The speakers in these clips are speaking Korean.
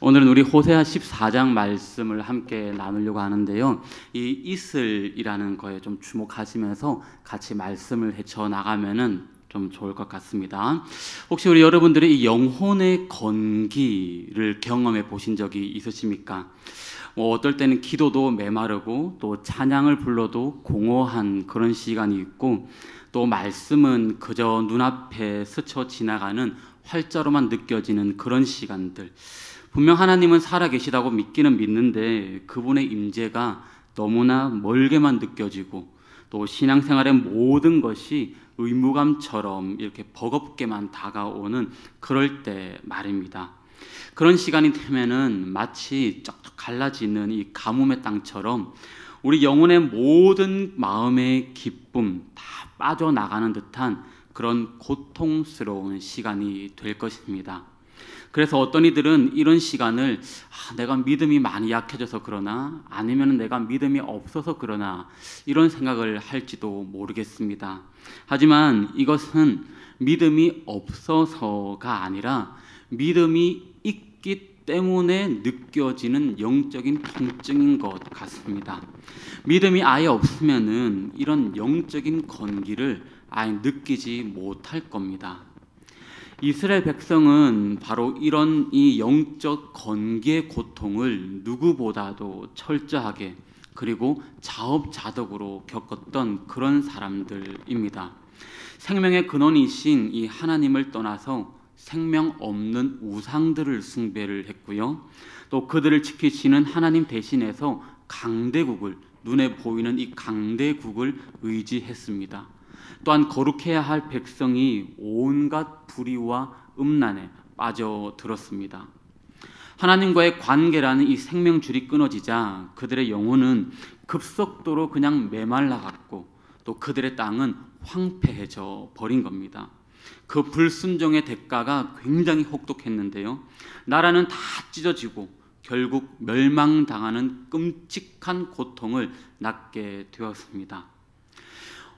오늘은 우리 호세아 14장 말씀을 함께 나누려고 하는데요. 이 이슬이라는 거에 좀 주목하시면서 같이 말씀을 헤쳐 나가면은 좀 좋을 것 같습니다. 혹시 우리 여러분들이 이 영혼의 건기를 경험해 보신 적이 있으십니까? 어떨 때는 기도도 메마르고 또 찬양을 불러도 공허한 그런 시간이 있고, 또 말씀은 그저 눈앞에 스쳐 지나가는 활자로만 느껴지는 그런 시간들. 분명 하나님은 살아계시다고 믿기는 믿는데 그분의 임재가 너무나 멀게만 느껴지고, 또 신앙생활의 모든 것이 의무감처럼 이렇게 버겁게만 다가오는 그럴 때 말입니다. 그런 시간이 되면은 마치 쩍쩍 갈라지는 이 가뭄의 땅처럼 우리 영혼의 모든 마음의 기쁨 다 빠져나가는 듯한 그런 고통스러운 시간이 될 것입니다. 그래서 어떤 이들은 이런 시간을 내가 믿음이 많이 약해져서 그러나, 아니면 내가 믿음이 없어서 그러나, 이런 생각을 할지도 모르겠습니다. 하지만 이것은 믿음이 없어서가 아니라 믿음이 있기 때문에 느껴지는 영적인 통증인 것 같습니다. 믿음이 아예 없으면은 이런 영적인 건기를 아예 느끼지 못할 겁니다. 이스라엘 백성은 바로 이런 이 영적 건기의 고통을 누구보다도 철저하게 그리고 자업자득으로 겪었던 그런 사람들입니다. 생명의 근원이신 이 하나님을 떠나서 생명 없는 우상들을 숭배를 했고요. 또 그들을 지키시는 하나님 대신해서 강대국을, 눈에 보이는 이 강대국을 의지했습니다. 또한 거룩해야 할 백성이 온갖 불의와 음란에 빠져들었습니다. 하나님과의 관계라는 이 생명줄이 끊어지자 그들의 영혼은 급속도로 그냥 메말라갔고, 또 그들의 땅은 황폐해져 버린 겁니다. 그 불순종의 대가가 굉장히 혹독했는데요. 나라는 다 찢어지고 결국 멸망당하는 끔찍한 고통을 낳게 되었습니다.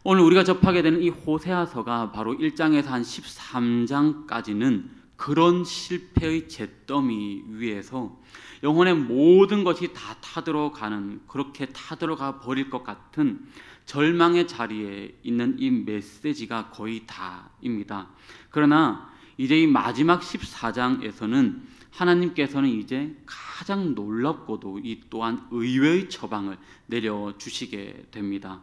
오늘 우리가 접하게 되는 이 호세아서가 바로 1장에서 한 13장까지는 그런 실패의 잿더미 위에서 영혼의 모든 것이 다 타들어가는, 그렇게 타들어가 버릴 것 같은 절망의 자리에 있는 이 메시지가 거의 다입니다. 그러나 이제 이 마지막 14장에서는 하나님께서는 이제 가장 놀랍고도 이 또한 의외의 처방을 내려주시게 됩니다.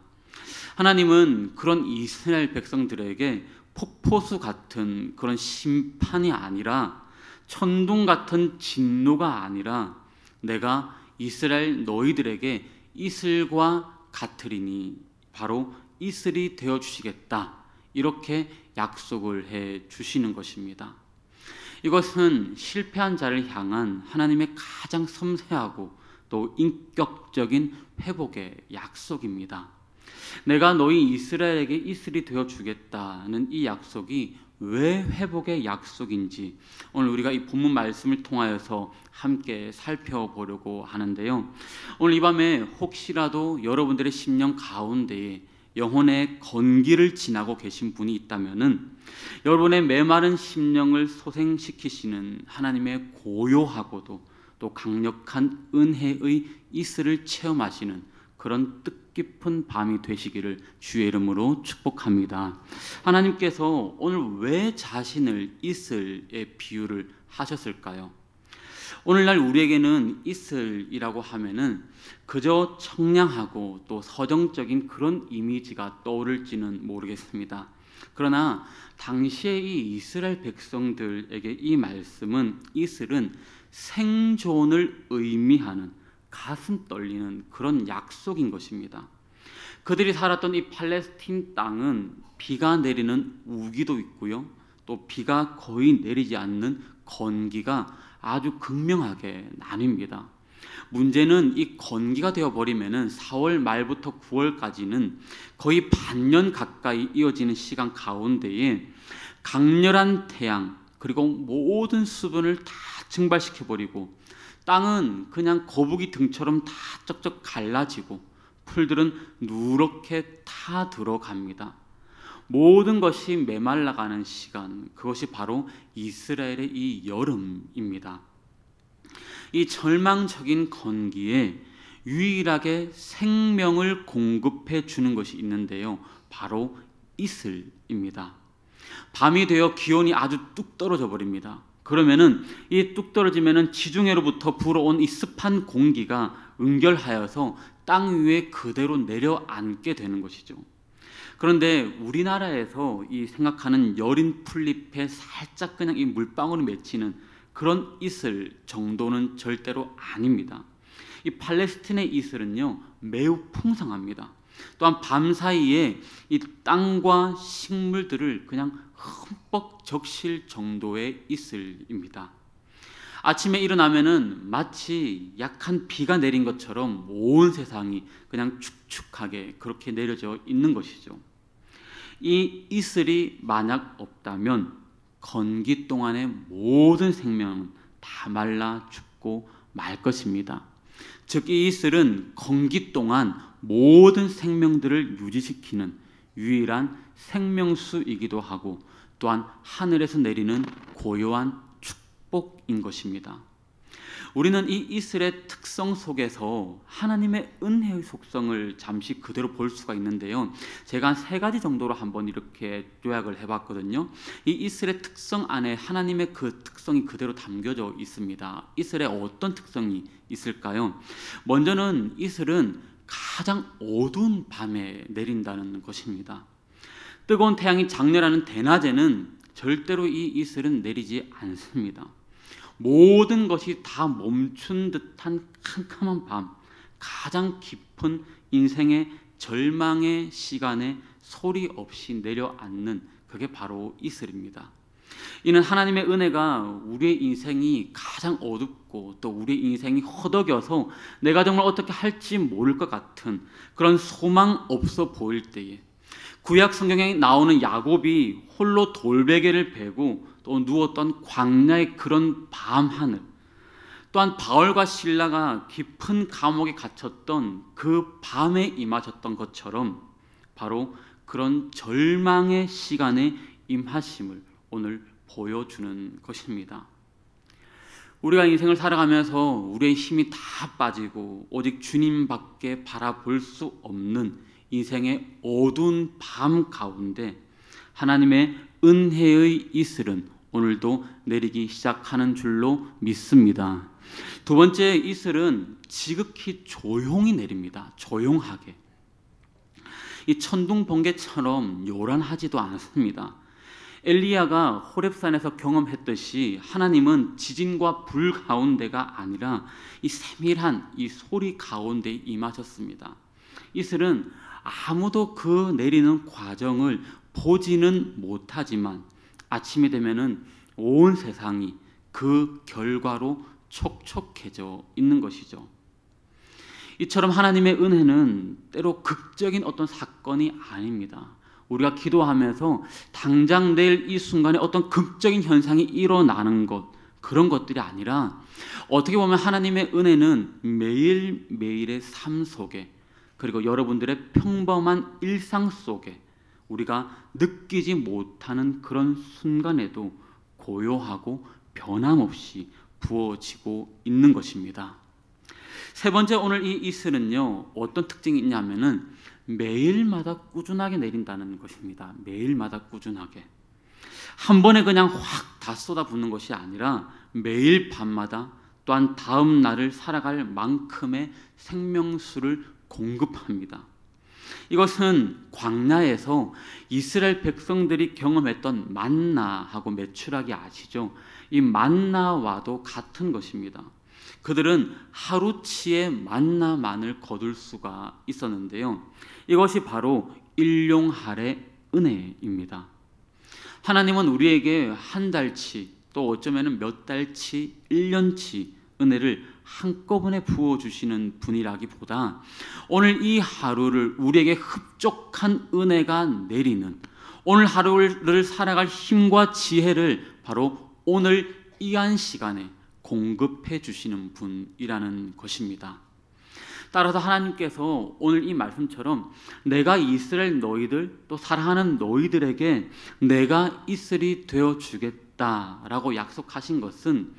하나님은 그런 이스라엘 백성들에게 폭포수 같은 그런 심판이 아니라, 천둥 같은 진노가 아니라, 내가 이스라엘 너희들에게 이슬과 같으리니 바로 이슬이 되어주시겠다, 이렇게 약속을 해 주시는 것입니다. 이것은 실패한 자를 향한 하나님의 가장 섬세하고 또 인격적인 회복의 약속입니다. 내가 너희 이스라엘에게 이슬이 되어주겠다는 이 약속이 왜 회복의 약속인지 오늘 우리가 이 본문 말씀을 통하여서 함께 살펴보려고 하는데요. 오늘 이 밤에 혹시라도 여러분들의 심령 가운데에 영혼의 건기를 지나고 계신 분이 있다면은, 여러분의 메마른 심령을 소생시키시는 하나님의 고요하고도 또 강력한 은혜의 이슬을 체험하시는 그런 뜻깊은 밤이 되시기를 주의 이름으로 축복합니다. 하나님께서 오늘 왜 자신을 이슬의 비유를 하셨을까요? 오늘날 우리에게는 이슬이라고 하면은 그저 청량하고 또 서정적인 그런 이미지가 떠오를지는 모르겠습니다. 그러나 당시에 이 이스라엘 백성들에게 이 말씀은, 이슬은 생존을 의미하는 가슴 떨리는 그런 약속인 것입니다. 그들이 살았던 이 팔레스틴 땅은 비가 내리는 우기도 있고요, 또 비가 거의 내리지 않는 건기가 아주 극명하게 나뉩니다. 문제는 이 건기가 되어버리면은 4월 말부터 9월까지는 거의 반년 가까이 이어지는 시간 가운데에 강렬한 태양 그리고 모든 수분을 다 증발시켜버리고, 땅은 그냥 거북이 등처럼 다 쩍쩍 갈라지고 풀들은 누렇게 타 들어갑니다. 모든 것이 메말라가는 시간, 그것이 바로 이스라엘의 이 여름입니다. 이 절망적인 건기에 유일하게 생명을 공급해 주는 것이 있는데요, 바로 이슬입니다. 밤이 되어 기온이 아주 뚝 떨어져 버립니다. 그러면은 이 뚝 떨어지면은 지중해로부터 불어온 이 습한 공기가 응결하여서 땅 위에 그대로 내려앉게 되는 것이죠. 그런데 우리나라에서 이 생각하는 여린 풀잎에 살짝 그냥 이 물방울이 맺히는 그런 이슬 정도는 절대로 아닙니다. 이 팔레스틴의 이슬은요, 매우 풍성합니다. 또한 밤사이에 이 땅과 식물들을 그냥 흠뻑 적실 정도의 이슬입니다. 아침에 일어나면은 마치 약한 비가 내린 것처럼 온 세상이 그냥 축축하게 그렇게 내려져 있는 것이죠. 이 이슬이 만약 없다면 건기 동안의 모든 생명은 다 말라 죽고 말 것입니다. 즉, 이 이슬은 건기 동안 모든 생명들을 유지시키는 유일한 생명수이기도 하고, 또한 하늘에서 내리는 고요한 축복인 것입니다. 우리는 이 이슬의 특성 속에서 하나님의 은혜의 속성을 잠시 그대로 볼 수가 있는데요, 제가 한 3가지 정도로 한번 이렇게 요약을 해봤거든요. 이 이슬의 특성 안에 하나님의 그 특성이 그대로 담겨져 있습니다. 이슬에 어떤 특성이 있을까요? 먼저는 이슬은 가장 어두운 밤에 내린다는 것입니다. 뜨거운 태양이 장렬하는 대낮에는 절대로 이 이슬은 내리지 않습니다. 모든 것이 다 멈춘 듯한 캄캄한 밤, 가장 깊은 인생의 절망의 시간에 소리 없이 내려앉는, 그게 바로 이슬입니다. 이는 하나님의 은혜가 우리의 인생이 가장 어둡고 또 우리의 인생이 허덕여서 내가 정말 어떻게 할지 모를 것 같은 그런 소망 없어 보일 때에, 구약 성경에 나오는 야곱이 홀로 돌베개를 베고 또 누웠던 광야의 그런 밤하늘, 또한 바울과 실라가 깊은 감옥에 갇혔던 그 밤에 임하셨던 것처럼 바로 그런 절망의 시간에 임하심을 오늘 보여주는 것입니다. 우리가 인생을 살아가면서 우리의 힘이 다 빠지고 오직 주님밖에 바라볼 수 없는 인생의 어두운 밤 가운데 하나님의 은혜의 이슬은 오늘도 내리기 시작하는 줄로 믿습니다. 두 번째, 이슬은 지극히 조용히 내립니다. 조용하게. 이 천둥 번개처럼 요란하지도 않습니다. 엘리야가 호렙산에서 경험했듯이 하나님은 지진과 불 가운데가 아니라 이 세밀한 이 소리 가운데 임하셨습니다. 이슬은 아무도 그 내리는 과정을 보지는 못하지만 아침이 되면은 온 세상이 그 결과로 촉촉해져 있는 것이죠. 이처럼 하나님의 은혜는 때로 극적인 어떤 사건이 아닙니다. 우리가 기도하면서 당장 내일 이 순간에 어떤 극적인 현상이 일어나는 것, 그런 것들이 아니라 어떻게 보면 하나님의 은혜는 매일매일의 삶 속에, 그리고 여러분들의 평범한 일상 속에 우리가 느끼지 못하는 그런 순간에도 고요하고 변함없이 부어지고 있는 것입니다. 세 번째, 오늘 이 이슬은요, 어떤 특징이 있냐면은 매일마다 꾸준하게 내린다는 것입니다. 매일마다 꾸준하게. 한 번에 그냥 확 다 쏟아붓는 것이 아니라 매일 밤마다, 또한 다음 날을 살아갈 만큼의 생명수를 공급합니다. 이것은 광야에서 이스라엘 백성들이 경험했던 만나하고 메추라기 아시죠? 이 만나와도 같은 것입니다. 그들은 하루치의 만나만을 거둘 수가 있었는데요, 이것이 바로 일용할의 은혜입니다. 하나님은 우리에게 한 달치, 또 어쩌면 몇 달치, 1년치 은혜를 한꺼번에 부어주시는 분이라기보다 오늘 이 하루를 우리에게 흡족한 은혜가 내리는, 오늘 하루를 살아갈 힘과 지혜를 바로 오늘 이 한 시간에 공급해 주시는 분이라는 것입니다. 따라서 하나님께서 오늘 이 말씀처럼 내가 이스라엘 너희들, 또 사랑하는 너희들에게 내가 이슬이 되어 주겠다 주겠다라고 약속하신 것은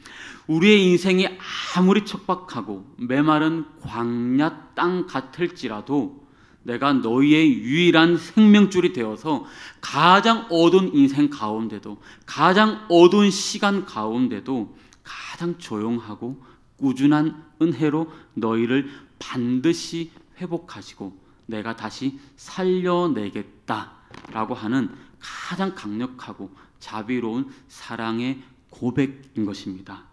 우리의 인생이 아무리 척박하고 메마른 광야 땅 같을지라도 내가 너희의 유일한 생명줄이 되어서 가장 어두운 인생 가운데도, 가장 어두운 시간 가운데도 가장 조용하고 꾸준한 은혜로 너희를 반드시 회복하시고 내가 다시 살려내겠다라고 하는 가장 강력하고 자비로운 사랑의 고백인 것입니다.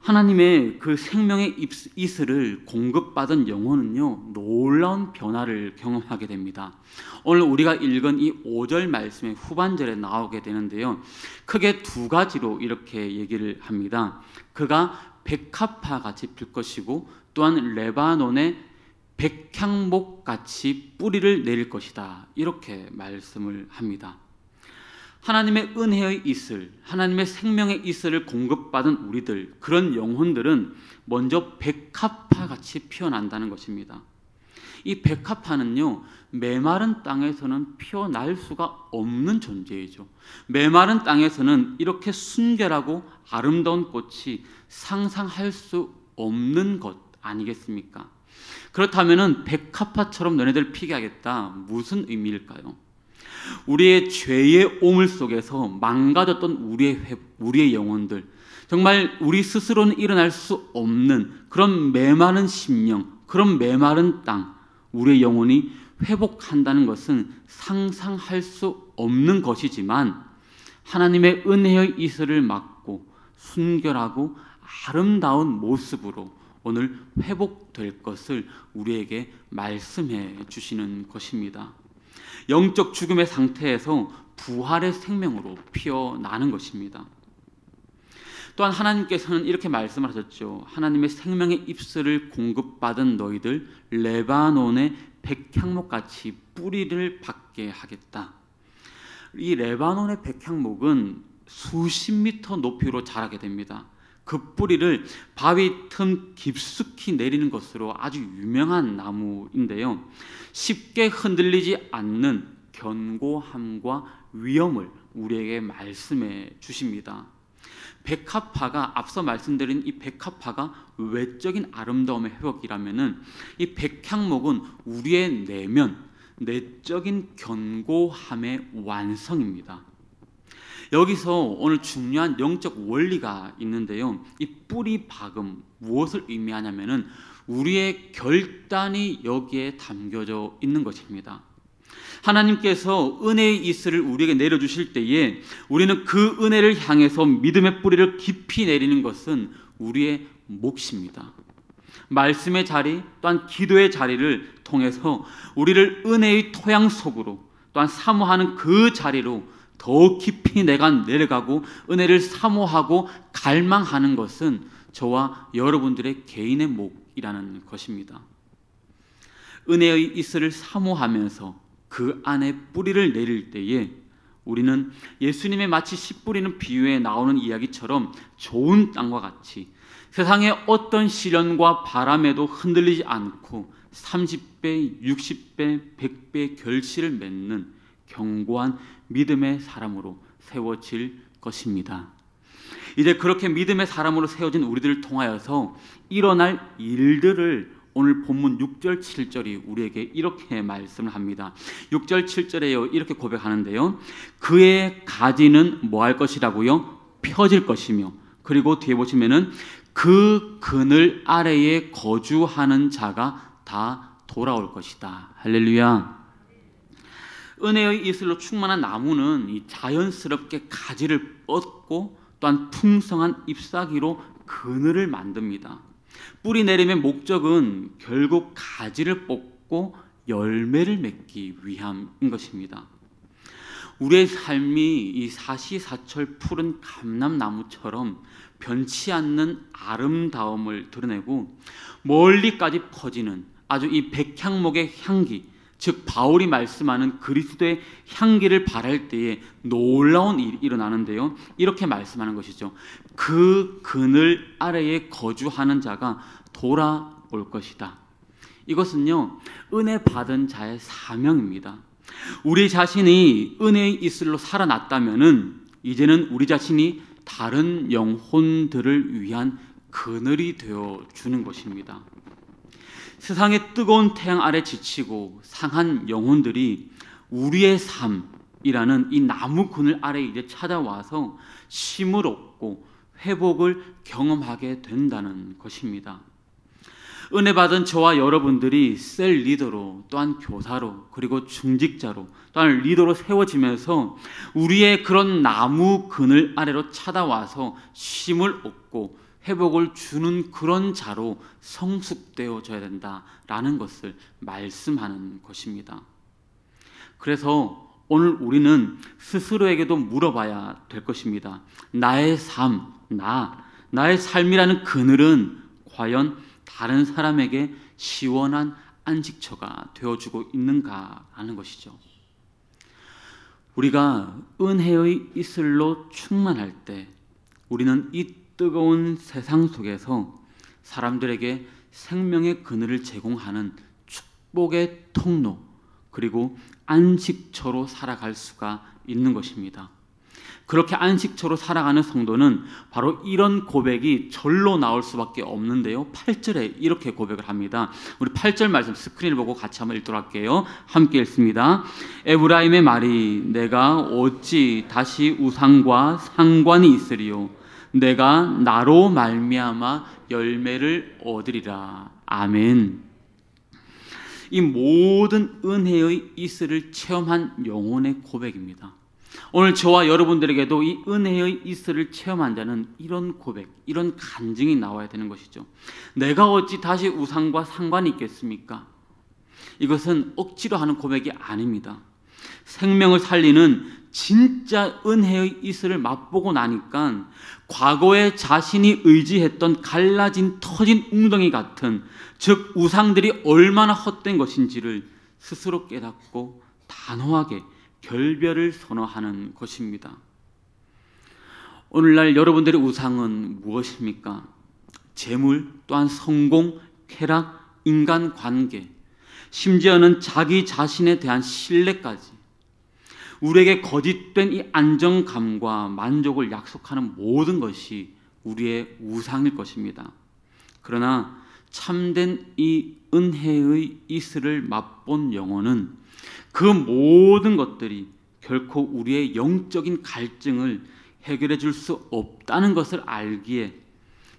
하나님의 그 생명의 이슬을 공급받은 영혼은요, 놀라운 변화를 경험하게 됩니다. 오늘 우리가 읽은 이 5절 말씀의 후반절에 나오게 되는데요, 크게 두 가지로 이렇게 얘기를 합니다. 그가 백합화 같이 필 것이고 또한 레바논의 백향목 같이 뿌리를 내릴 것이다, 이렇게 말씀을 합니다. 하나님의 은혜의 이슬, 하나님의 생명의 이슬을 공급받은 우리들, 그런 영혼들은 먼저 백합화 같이 피어난다는 것입니다. 이 백합화는요, 메마른 땅에서는 피어날 수가 없는 존재이죠. 메마른 땅에서는 이렇게 순결하고 아름다운 꽃이 상상할 수 없는 것 아니겠습니까? 그렇다면 백합화처럼 너네들 피게 하겠다, 무슨 의미일까요? 우리의 죄의 오물 속에서 망가졌던 우리의 영혼들, 정말 우리 스스로는 일어날 수 없는 그런 메마른 심령, 그런 메마른 땅, 우리의 영혼이 회복한다는 것은 상상할 수 없는 것이지만 하나님의 은혜의 이슬을 맡고 순결하고 아름다운 모습으로 오늘 회복될 것을 우리에게 말씀해 주시는 것입니다. 영적 죽음의 상태에서 부활의 생명으로 피어나는 것입니다. 또한 하나님께서는 이렇게 말씀을 하셨죠. 하나님의 생명의 잎슬을 공급받은 너희들 레바논의 백향목같이 뿌리를 받게 하겠다. 이 레바논의 백향목은 수십 미터 높이로 자라게 됩니다. 그 뿌리를 바위 틈 깊숙이 내리는 것으로 아주 유명한 나무인데요, 쉽게 흔들리지 않는 견고함과 위엄을 우리에게 말씀해 주십니다. 백합화가, 앞서 말씀드린 이 백합화가 외적인 아름다움의 회복이라면은 이 백향목은 우리의 내면, 내적인 견고함의 완성입니다. 여기서 오늘 중요한 영적 원리가 있는데요, 이 뿌리 박음, 무엇을 의미하냐면은 우리의 결단이 여기에 담겨져 있는 것입니다. 하나님께서 은혜의 이슬을 우리에게 내려주실 때에 우리는 그 은혜를 향해서 믿음의 뿌리를 깊이 내리는 것은 우리의 몫입니다. 말씀의 자리, 또한 기도의 자리를 통해서 우리를 은혜의 토양 속으로, 또한 사모하는 그 자리로 더 깊이 내가 내려가고 은혜를 사모하고 갈망하는 것은 저와 여러분들의 개인의 몫이라는 것입니다. 은혜의 이슬을 사모하면서 그 안에 뿌리를 내릴 때에 우리는 예수님의 마치 씨 뿌리는 비유에 나오는 이야기처럼 좋은 땅과 같이 세상의 어떤 시련과 바람에도 흔들리지 않고 30배, 60배, 100배의 결실을 맺는 견고한 믿음의 사람으로 세워질 것입니다. 이제 그렇게 믿음의 사람으로 세워진 우리들을 통하여서 일어날 일들을 오늘 본문 6절 7절이 우리에게 이렇게 말씀을 합니다. 6절 7절에 이렇게 고백하는데요, 그의 가지는 뭐 할 것이라고요? 펴질 것이며, 그리고 뒤에 보시면은 그 그늘 아래에 거주하는 자가 다 돌아올 것이다. 할렐루야. 은혜의 이슬로 충만한 나무는 이 자연스럽게 가지를 뻗고 또한 풍성한 잎사귀로 그늘을 만듭니다. 뿌리 내림의 목적은 결국 가지를 뽑고 열매를 맺기 위함인 것입니다. 우리의 삶이 이 사시사철 푸른 감람나무처럼 변치 않는 아름다움을 드러내고 멀리까지 퍼지는 아주 이 백향목의 향기, 즉 바울이 말씀하는 그리스도의 향기를 바랄 때에 놀라운 일이 일어나는데요, 이렇게 말씀하는 것이죠. 그 그늘 아래에 거주하는 자가 돌아올 것이다. 이것은요, 은혜 받은 자의 사명입니다. 우리 자신이 은혜의 이슬로 살아났다면은 이제는 우리 자신이 다른 영혼들을 위한 그늘이 되어 주는 것입니다. 세상의 뜨거운 태양 아래 지치고 상한 영혼들이 우리의 삶이라는 이 나무 그늘 아래 이제 찾아와서 쉼을 얻고 회복을 경험하게 된다는 것입니다. 은혜 받은 저와 여러분들이 셀 리더로, 또한 교사로, 그리고 중직자로, 또한 리더로 세워지면서 우리의 그런 나무 그늘 아래로 찾아와서 쉼을 얻고 회복을 주는 그런 자로 성숙되어져야 된다라는 것을 말씀하는 것입니다. 그래서 오늘 우리는 스스로에게도 물어봐야 될 것입니다. 나의 삶, 나의 삶이라는 그늘은 과연 다른 사람에게 시원한 안식처가 되어주고 있는가 하는 것이죠. 우리가 은혜의 이슬로 충만할 때 우리는 이 뜨거운 세상 속에서 사람들에게 생명의 그늘을 제공하는 축복의 통로, 그리고 안식처로 살아갈 수가 있는 것입니다. 그렇게 안식처로 살아가는 성도는 바로 이런 고백이 절로 나올 수밖에 없는데요. 8절에 이렇게 고백을 합니다. 우리 8절 말씀 스크린을 보고 같이 한번 읽도록 할게요. 함께 읽습니다. 에브라임의 말이 내가 어찌 다시 우상과 상관이 있으리요. 내가 나로 말미암아 열매를 얻으리라. 아멘. 이 모든 은혜의 이슬을 체험한 영혼의 고백입니다. 오늘 저와 여러분들에게도 이 은혜의 이슬을 체험한 자는 이런 고백, 이런 간증이 나와야 되는 것이죠. 내가 어찌 다시 우상과 상관이 있겠습니까? 이것은 억지로 하는 고백이 아닙니다. 생명을 살리는 진짜 은혜의 이슬을 맛보고 나니까 과거에 자신이 의지했던 갈라진 터진 웅덩이 같은, 즉 우상들이 얼마나 헛된 것인지를 스스로 깨닫고 단호하게 결별을 선언하는 것입니다. 오늘날 여러분들의 우상은 무엇입니까? 재물, 또한 성공, 쾌락, 인간관계, 심지어는 자기 자신에 대한 신뢰까지, 우리에게 거짓된 이 안정감과 만족을 약속하는 모든 것이 우리의 우상일 것입니다. 그러나 참된 이 은혜의 이슬을 맛본 영혼은 그 모든 것들이 결코 우리의 영적인 갈증을 해결해 줄 수 없다는 것을 알기에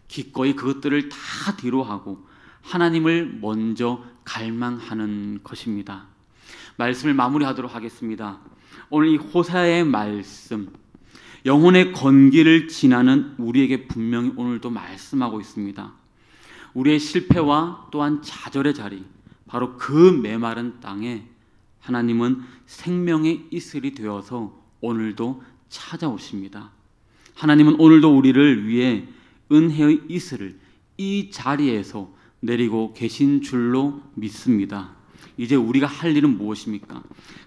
기꺼이 그것들을 다 뒤로하고 하나님을 먼저 갈망하는 것입니다. 말씀을 마무리하도록 하겠습니다. 오늘 이 호세아의 말씀, 영혼의 건기를 지나는 우리에게 분명히 오늘도 말씀하고 있습니다. 우리의 실패와 또한 좌절의 자리, 바로 그 메마른 땅에 하나님은 생명의 이슬이 되어서 오늘도 찾아오십니다. 하나님은 오늘도 우리를 위해 은혜의 이슬을 이 자리에서 내리고 계신 줄로 믿습니다. 이제 우리가 할 일은 무엇입니까?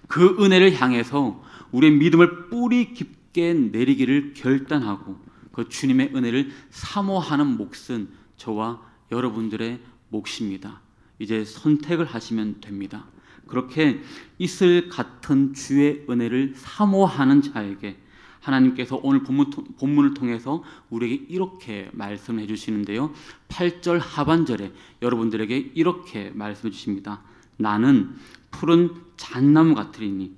그 은혜를 향해서 우리의 믿음을 뿌리 깊게 내리기를 결단하고 그 주님의 은혜를 사모하는 몫은 저와 여러분들의 몫입니다. 이제 선택을 하시면 됩니다. 그렇게 이슬 같은 주의 은혜를 사모하는 자에게 하나님께서 오늘 본문을 통해서 우리에게 이렇게 말씀해 주시는데요. 8절 하반절에 여러분들에게 이렇게 말씀해 주십니다. 나는 푸른 잣나무 같으리니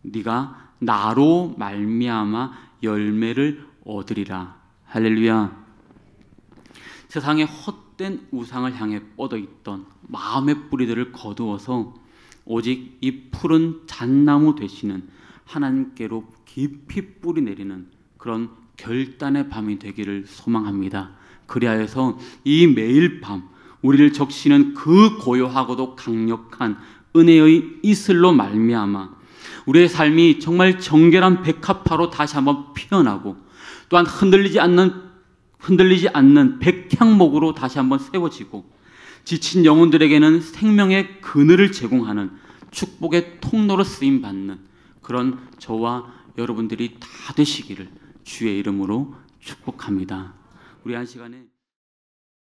네가 나로 말미암아 열매를 얻으리라. 할렐루야. 세상의 헛된 우상을 향해 뻗어있던 마음의 뿌리들을 거두어서 오직 이 푸른 잣나무 되시는 하나님께로 깊이 뿌리 내리는 그런 결단의 밤이 되기를 소망합니다. 그리하여서 이 매일 밤 우리를 적시는 그 고요하고도 강력한 은혜의 이슬로 말미암아 우리의 삶이 정말 정결한 백합화로 다시 한번 피어나고 또한 흔들리지 않는 백향목으로 다시 한번 세워지고 지친 영혼들에게는 생명의 그늘을 제공하는 축복의 통로로 쓰임받는 그런 저와 여러분들이 다 되시기를 주의 이름으로 축복합니다. 우리 한 시간에